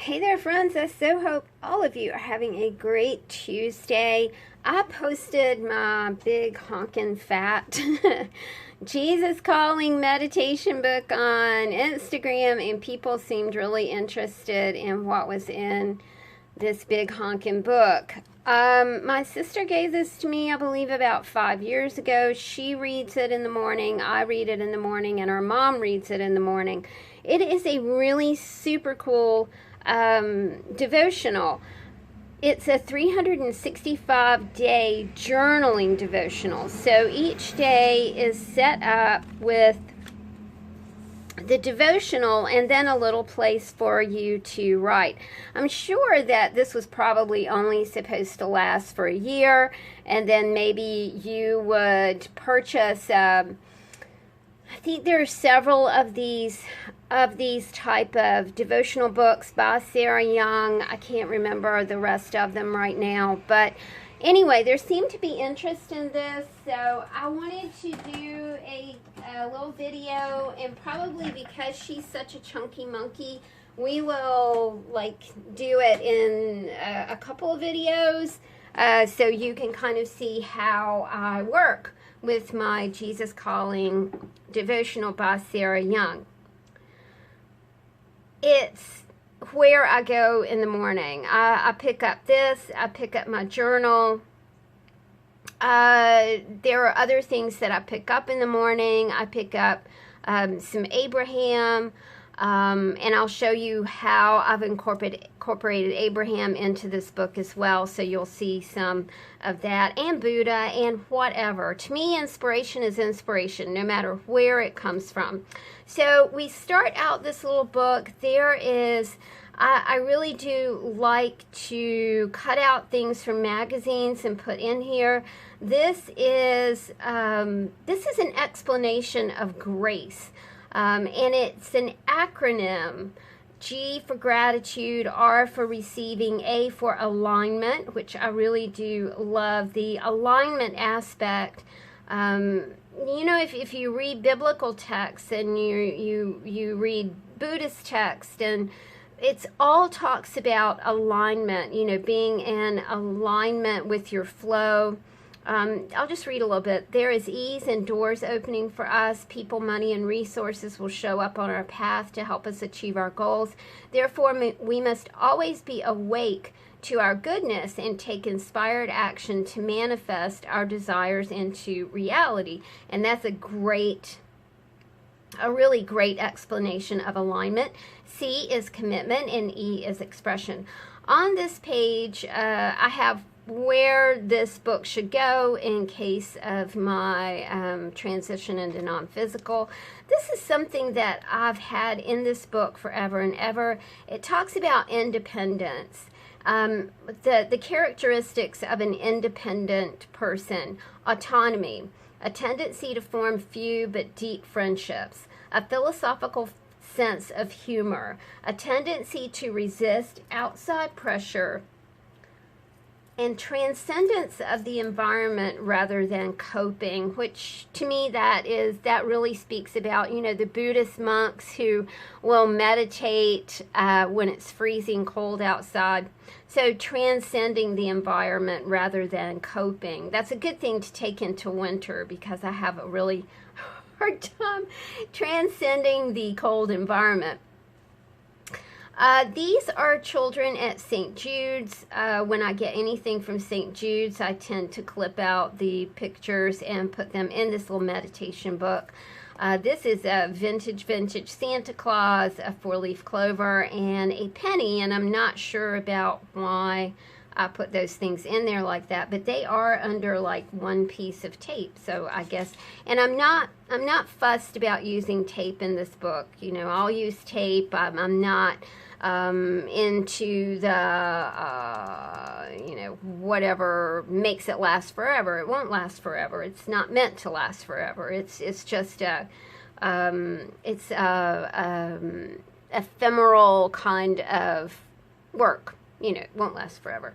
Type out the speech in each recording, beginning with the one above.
Hey there, friends. I so hope all of you are having a great Tuesday. I posted my big honkin' fat Jesus Calling meditation book on Instagram, and people seemed really interested in what was in this big honkin' book. My sister gave this to me, I believe, about 5 years ago. She reads it in the morning, I read it in the morning, and her mom reads it in the morning. It is a really super cool devotional. It's a 365-day journaling devotional. So each day is set up with the devotional and then a little place for you to write. I'm sure that this was probably only supposed to last for a year, and then maybe you would purchase I think there are several of these type of devotional books by Sarah Young. I can't remember the rest of them right now, but anyway, there seemed to be interest in this, so I wanted to do a little video, and probably because she's such a chunky monkey, we will do it in a couple of videos, so you can kind of see how I work with my Jesus Calling devotional by Sarah Young. It's where I go in the morning. I pick up this, I pick up my journal. There are other things that I pick up in the morning. I pick up some Abraham, and I'll show you how I've incorporated Abraham into this book as well, so you'll see some of that, and Buddha, and whatever. To me, inspiration is inspiration, no matter where it comes from. So we start out this little book. There is, I really do like to cut out things from magazines and put in here. This is an explanation of grace. And it's an acronym: G for gratitude, R for receiving, A for alignment, which I really do love the alignment aspect. You know, if you read biblical texts and you read Buddhist text, and it's all talks about alignment, you know, being in alignment with your flow. I'll just read a little bit. There is ease and doors opening for us. People, money, and resources will show up on our path to help us achieve our goals. Therefore, we must always be awake to our goodness and take inspired action to manifest our desires into reality. And that's a really great explanation of alignment. C is commitment, and E is expression. On this page, I have where this book should go in case of my transition into non-physical. This is something that I've had in this book forever and ever. It talks about independence, the characteristics of an independent person: autonomy, a tendency to form few but deep friendships, a philosophical sense of humor, a tendency to resist outside pressure, and transcendence of the environment rather than coping, which to me that really speaks about, you know, the Buddhist monks who will meditate when it's freezing cold outside. So transcending the environment rather than coping. That's a good thing to take into winter, because I have a really hard time transcending the cold environment. These are children at St. Jude's. When I get anything from St. Jude's, I tend to clip out the pictures and put them in this little meditation book. This is a vintage Santa Claus, a 4-leaf clover, and a penny, and I'm not sure about why I put those things in there like that, but they are under like one piece of tape, so I guess. And I'm not fussed about using tape in this book. You know, I'll use tape. I'm not into the you know, whatever makes it last forever. It won't last forever. It's not meant to last forever. It's just a ephemeral kind of work. You know, it won't last forever.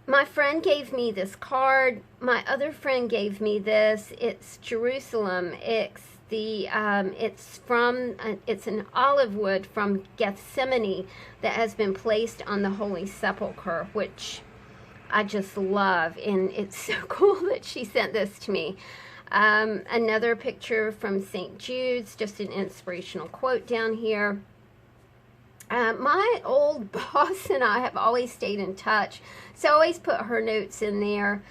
My friend gave me this card. My other friend gave me this. It's Jerusalem. It's an olive wood from Gethsemane that has been placed on the Holy Sepulchre, which I just love, and it's so cool that she sent this to me. Another picture from St. Jude's, just an inspirational quote down here. My old boss and I have always stayed in touch, so I always put her notes in there.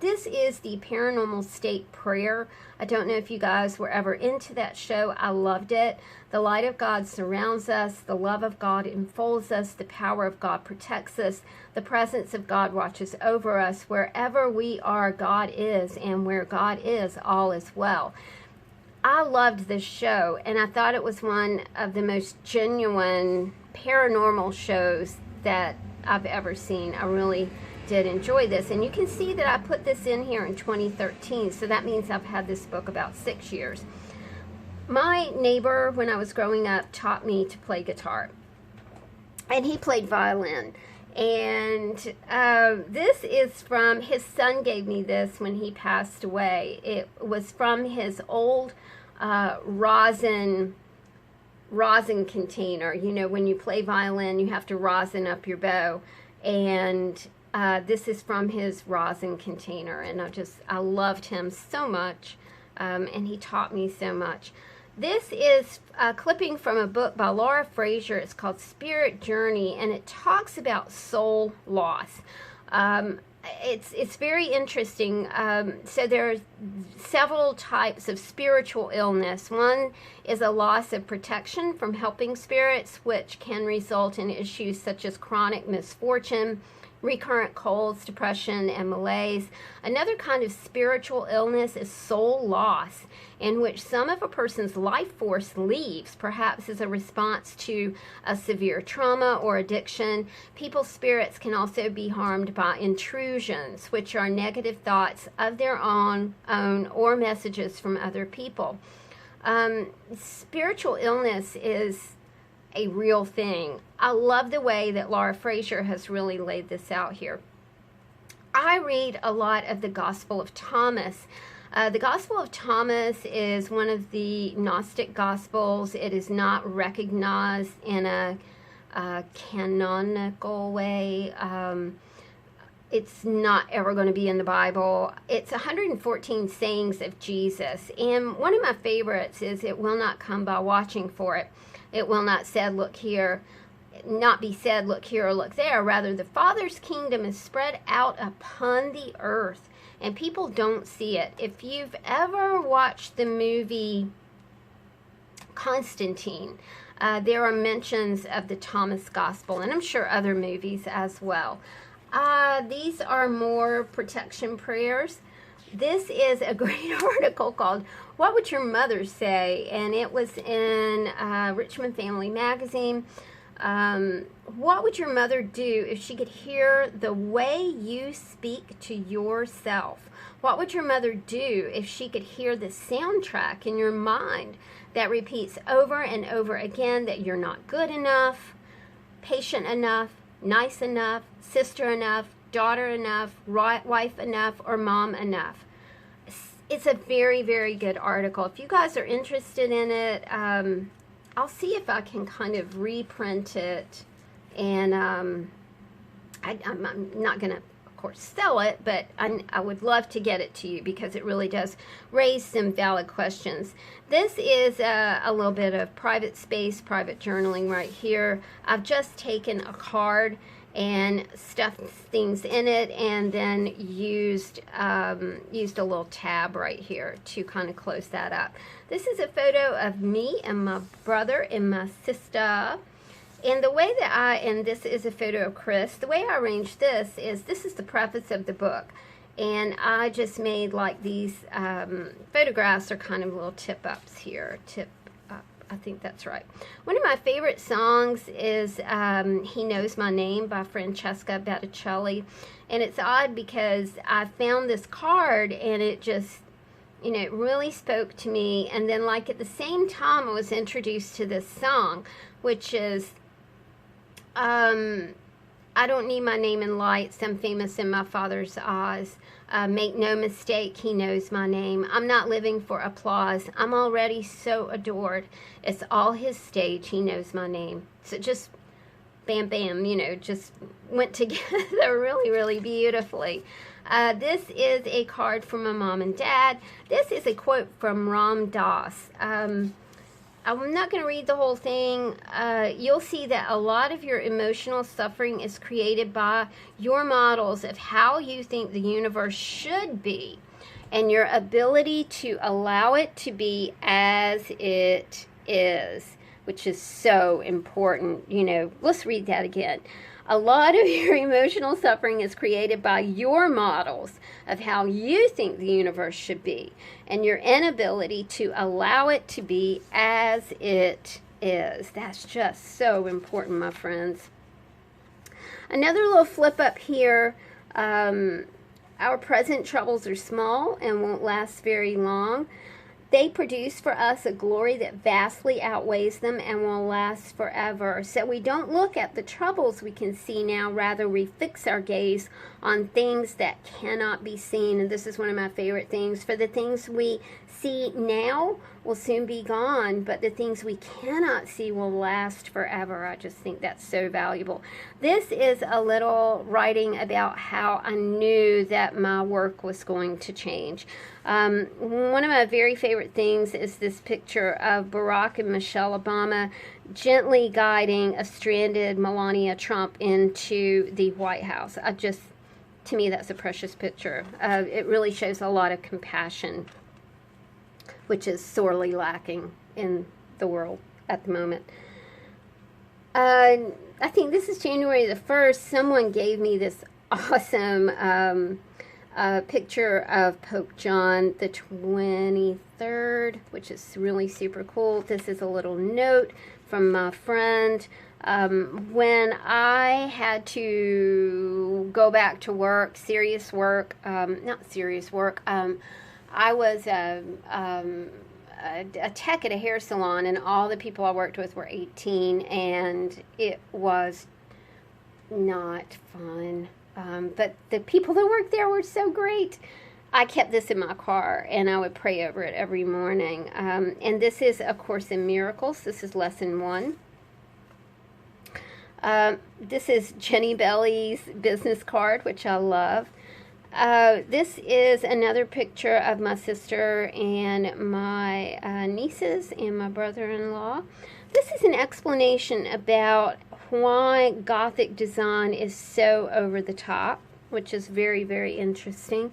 This is the Paranormal State Prayer. I don't know if you guys were ever into that show. I loved it. The light of God surrounds us. The love of God enfolds us. The power of God protects us. The presence of God watches over us. Wherever we are, God is, and where God is, all is well. I loved this show, and I thought it was one of the most genuine paranormal shows that I've ever seen. I really did enjoy this, and you can see that I put this in here in 2013, so that means I've had this book about 6 years. My neighbor, when I was growing up, taught me to play guitar, and he played violin. And this is from, his son gave me this when he passed away. It was from his old rosin container. You know, when you play violin, you have to rosin up your bow, and this is from his rosin container, and I loved him so much, and he taught me so much. This is a clipping from a book by Laura Frazier. It's called Spirit Journey, and it talks about soul loss. It's very interesting. So there are several types of spiritual illness. One is a loss of protection from helping spirits, which can result in issues such as chronic misfortune, recurrent colds, depression, and malaise. Another kind of spiritual illness is soul loss, in which some of a person's life force leaves, perhaps as a response to a severe trauma or addiction. People's spirits can also be harmed by intrusions, which are negative thoughts of their own or messages from other people. Spiritual illness is a real thing. I love the way that Laura Frazier has really laid this out here. I read a lot of the Gospel of Thomas. The Gospel of Thomas is one of the Gnostic Gospels. It is not recognized in a canonical way. It's not ever going to be in the Bible. It's 114 sayings of Jesus. And one of my favorites is, "It will not come by watching for it. It will not said, look here, not be said, look here or look there. Rather, the Father's kingdom is spread out upon the earth, and people don't see it." If you've ever watched the movie Constantine, there are mentions of the Thomas Gospel, and I'm sure other movies as well. These are more protection prayers. This is a great article called "What Would Your Mother Say?" and it was in Richmond Family Magazine. What would your mother do if she could hear the way you speak to yourself? What would your mother do if she could hear the soundtrack in your mind that repeats over and over again that you're not good enough, patient enough, nice enough, sister enough, daughter enough, wife enough, or mom enough? It's a very, very good article. If you guys are interested in it, I'll see if I can kind of reprint it, and I'm not going to, of course, sell it, but I would love to get it to you because it really does raise some valid questions. This is a little bit of private space, private journaling right here. I've just taken a card and stuffed things in it, and then used a little tab right here to kind of close that up. This is a photo of me and my brother and my sister. And the way that and this is a photo of Chris. The way I arranged this is the preface of the book. And I just made like these photographs are kind of little tip-ups here. I think that's right. One of my favorite songs is He Knows My Name by Francesca Batticelli. And it's odd because I found this card and it just, you know, it really spoke to me. And then like at the same time I was introduced to this song, which is I don't need my name in lights. I'm famous in my Father's eyes. Make no mistake, He knows my name. I'm not living for applause. I'm already so adored. It's all His stage. He knows my name. So just bam, bam, just went together really, really beautifully. This is a card from my mom and dad. This is a quote from Ram Dass. I'm not going to read the whole thing. You'll see that a lot of your emotional suffering is created by your models of how you think the universe should be and your ability to allow it to be as it is, which is so important. Let's read that again. A lot of your emotional suffering is created by your models of how you think the universe should be and your inability to allow it to be as it is. That's just so important, my friends. Another little flip up here. Our present troubles are small and won't last very long. They produce for us a glory that vastly outweighs them and will last forever. So we don't look at the troubles we can see now. Rather, we fix our gaze on things that cannot be seen. And this is one of my favorite things. For the things we see now will soon be gone, but the things we cannot see will last forever. I just think that's so valuable. This is a little writing about how I knew that my work was going to change. One of my very favorite things is this picture of Barack and Michelle Obama gently guiding a stranded Melania Trump into the White House. To me, that's a precious picture. It really shows a lot of compassion, which is sorely lacking in the world at the moment. I think this is January the 1st. Someone gave me this awesome picture of Pope John the 23rd, which is really super cool. This is a little note from my friend. When I had to go back to work, serious work, not serious work, I was a tech at a hair salon, and all the people I worked with were 18, and it was not fun. But the people that worked there were so great. I kept this in my car, and I would pray over it every morning. And this is A Course in Miracles. This is lesson 1. This is Jenny Belly's business card, which I love. This is another picture of my sister and my nieces and my brother-in-law. This is an explanation about why Gothic design is so over the top, which is very, very interesting.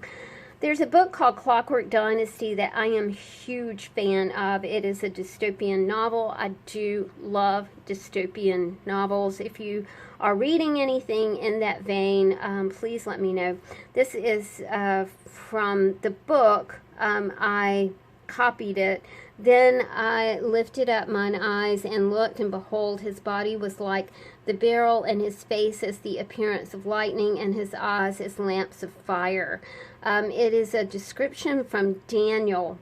There's a book called Clockwork Dynasty that I am a huge fan of. It is a dystopian novel. I do love dystopian novels. If you are reading anything in that vein, please let me know. This is from the book. I copied it. Then I lifted up mine eyes and looked, and behold, his body was like the beryl, and his face as the appearance of lightning, and his eyes as lamps of fire. It is a description from Daniel.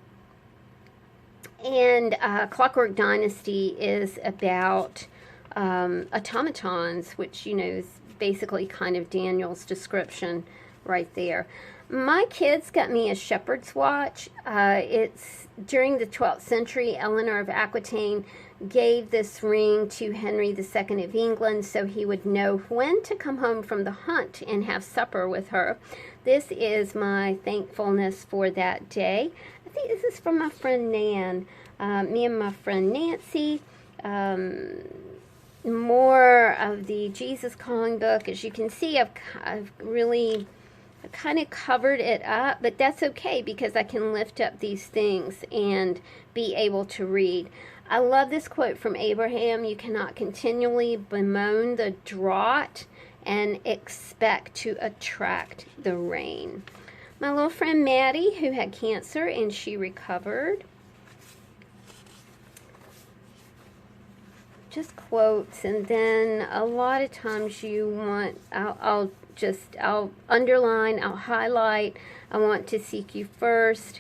And Clockwork Dynasty is about automatons, which, is basically kind of Daniel's description right there. My kids got me a shepherd's watch. It's during the 12th century, Eleanor of Aquitaine gave this ring to Henry II of England so he would know when to come home from the hunt and have supper with her. This is my thankfulness for that day. I think this is from my friend Nan. Me and my friend Nancy. More of the Jesus Calling book. As you can see, I've really kind of covered it up, but that's okay because I can lift up these things and be able to read. I love this quote from Abraham: you cannot continually bemoan the drought and expect to attract the rain. My little friend Maddie, who had cancer and she recovered. Just quotes, and then a lot of times you want, I'll underline, I'll highlight, I want to seek you first,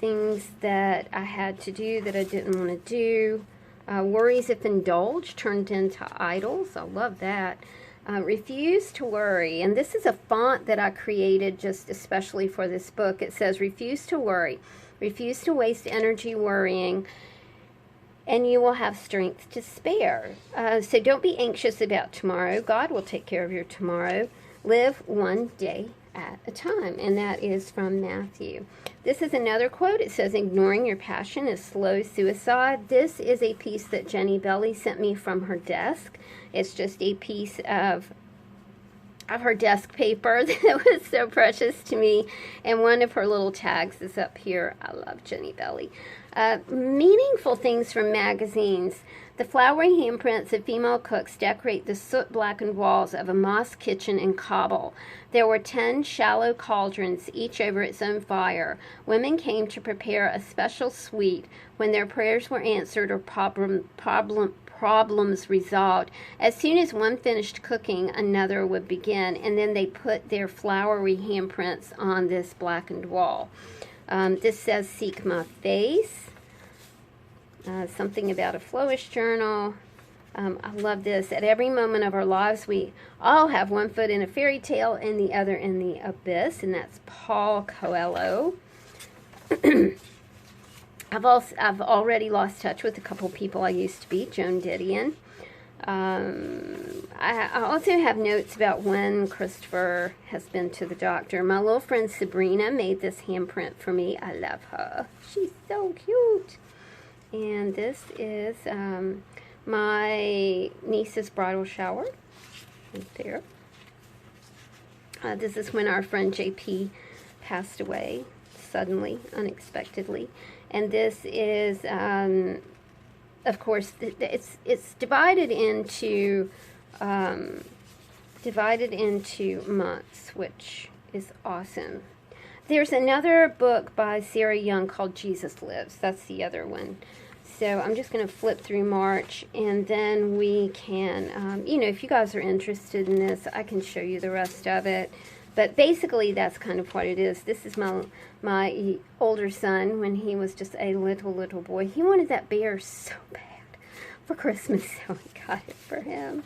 things that I had to do that I didn't want to do, Worries, if indulged, turned into idols. I love that. Refuse to worry. And this is a font that I created just especially for this book. It says, refuse to worry. Refuse to waste energy worrying, and you will have strength to spare. So don't be anxious about tomorrow. God will take care of your tomorrow. Live one day at a time. And that is from Matthew. This is another quote. It says, ignoring your passion is slow suicide. This is a piece that Jenny Belly sent me from her desk. It's just a piece of her desk paper that was so precious to me. And one of her little tags is up here. I love Jenny Belly. Meaningful things from magazines. The flowery handprints of female cooks decorate the soot-blackened walls of a mosque kitchen in Kabul. There were 10 shallow cauldrons, each over its own fire. Women came to prepare a special sweet when their prayers were answered or problems resolved. As soon as one finished cooking, another would begin, and then they put their flowery handprints on this blackened wall. This says, seek my face. Something about a flowish journal. I love this. At every moment of our lives, we all have one foot in a fairy tale and the other in the abyss, and that's Paul Coelho. I've already lost touch with a couple people I used to be, Joan Didion. I also have notes about when Christopher has been to the doctor. My little friend Sabrina made this handprint for me. I love her. She's so cute. And this is my niece's bridal shower. Right there. This is when our friend JP passed away suddenly, unexpectedly. And this is, of course, it's divided into months, which is awesome. There's another book by Sarah Young called Jesus Lives. That's the other one. So I'm just going to flip through March, and then we can, if you guys are interested in this, I can show you the rest of it. But basically, that's kind of what it is. This is my older son when he was just a little boy. He wanted that bear so bad for Christmas, so I got it for him.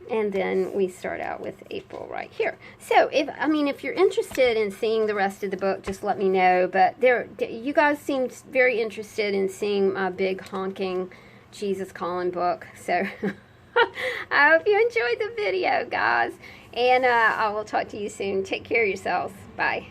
And then we start out with April right here. So, if you're interested in seeing the rest of the book, just let me know. But you guys seem very interested in seeing my big honking Jesus calling book. So, I hope you enjoyed the video, guys. And I will talk to you soon. Take care of yourselves. Bye.